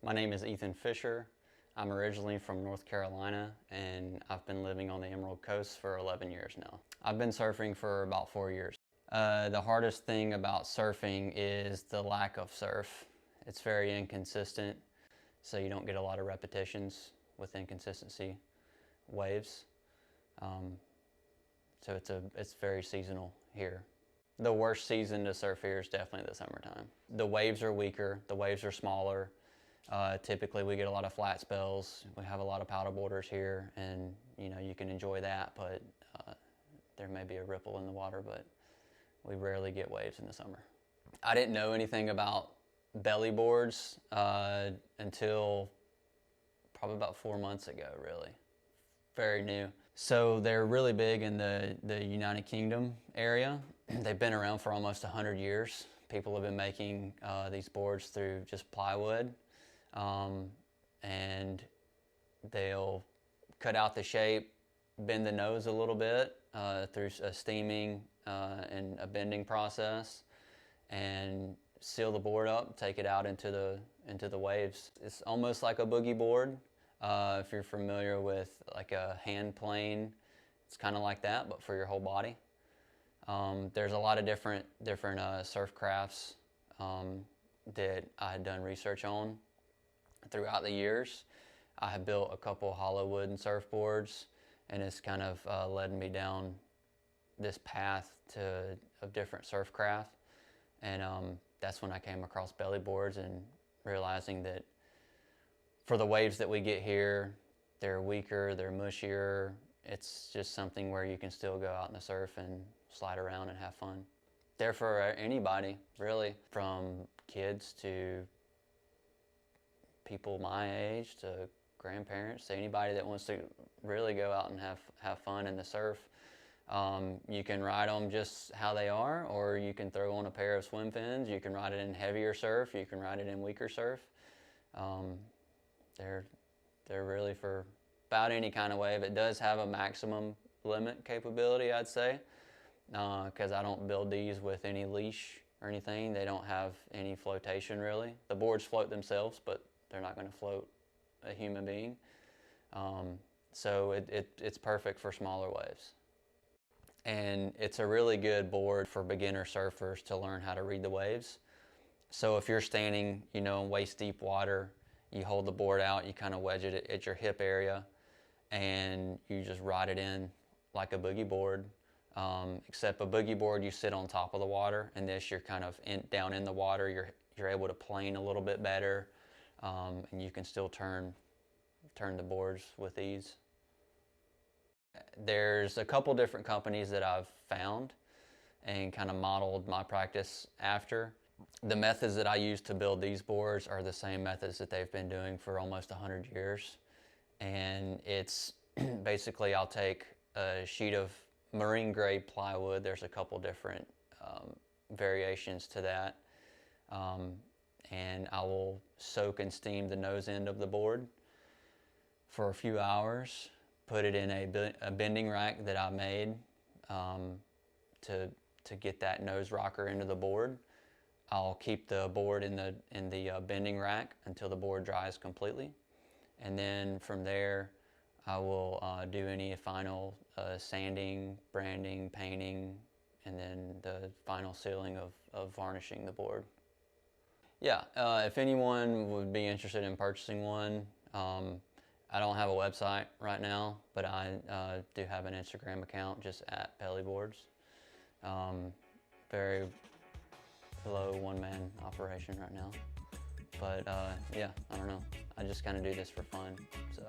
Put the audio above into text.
My name is Ethan Fisher. I'm originally from North Carolina and I've been living on the Emerald Coast for 11 years now. I've been surfing for about 4 years. The hardest thing about surfing is the lack of surf. It's very inconsistent, so you don't get a lot of repetitions with inconsistency waves. So it's very seasonal here. The worst season to surf here is definitely the summertime. The waves are weaker, the waves are smaller. Typically we get a lot of flat spells. We have a lot of paddle boarders here, and you can enjoy that, but there may be a ripple in the water, but we rarely get waves in the summer. I didn't know anything about belly boards until probably about 4 months ago, really. Very new. So they're really big in the United Kingdom area. They've been around for almost 100 years. People have been making these boards through just plywood, and they'll cut out the shape, bend the nose a little bit through a steaming and a bending process, and seal the board up, take it out into the waves. It's almost like a boogie board. If you're familiar with like a hand plane, it's kind of like that, but for your whole body. There's a lot of different surf crafts that I had done research on throughout the years. I have built a couple hollow wooden surfboards, and it's kind of led me down this path of different surf craft. And that's when I came across belly boards and realizing that for the waves that we get here, they're weaker, they're mushier. It's just something where you can still go out in the surf and slide around and have fun. They're for anybody, really, from kids to people my age to grandparents, to anybody that wants to really go out and have fun in the surf. You can ride them just how they are, or you can throw on a pair of swim fins. You can ride it in heavier surf, you can ride it in weaker surf. They're really for about any kind of wave. It does have a maximum limit capability, I'd say, because I don't build these with any leash or anything. They don't have any flotation, really. The boards float themselves, but they're not going to float a human being. So it's perfect for smaller waves. And it's a really good board for beginner surfers to learn how to read the waves. So if you're standing, in waist deep water, you hold the board out, you kind of wedge it at your hip area, and you just ride it in like a boogie board. Except a boogie board, you sit on top of the water, and this you're kind of down in the water. You're able to plane a little bit better, and you can still turn the boards with ease. There's a couple different companies that I've found and kind of modeled my practice after. The methods that I use to build these boards are the same methods that they've been doing for almost 100 years. And it's basically, I'll take a sheet of marine grade plywood. There's a couple different variations to that. And I will soak and steam the nose end of the board for a few hours, put it in a bending rack that I made to get that nose rocker into the board. I'll keep the board in the bending rack until the board dries completely, and then from there I will do any final sanding, branding, painting, and then the final sealing of varnishing the board. Yeah, if anyone would be interested in purchasing one, I don't have a website right now, but I do have an Instagram account just at Pelly Boards. Very low one-man operation right now, but yeah, I don't know. I just kind of do this for fun, so.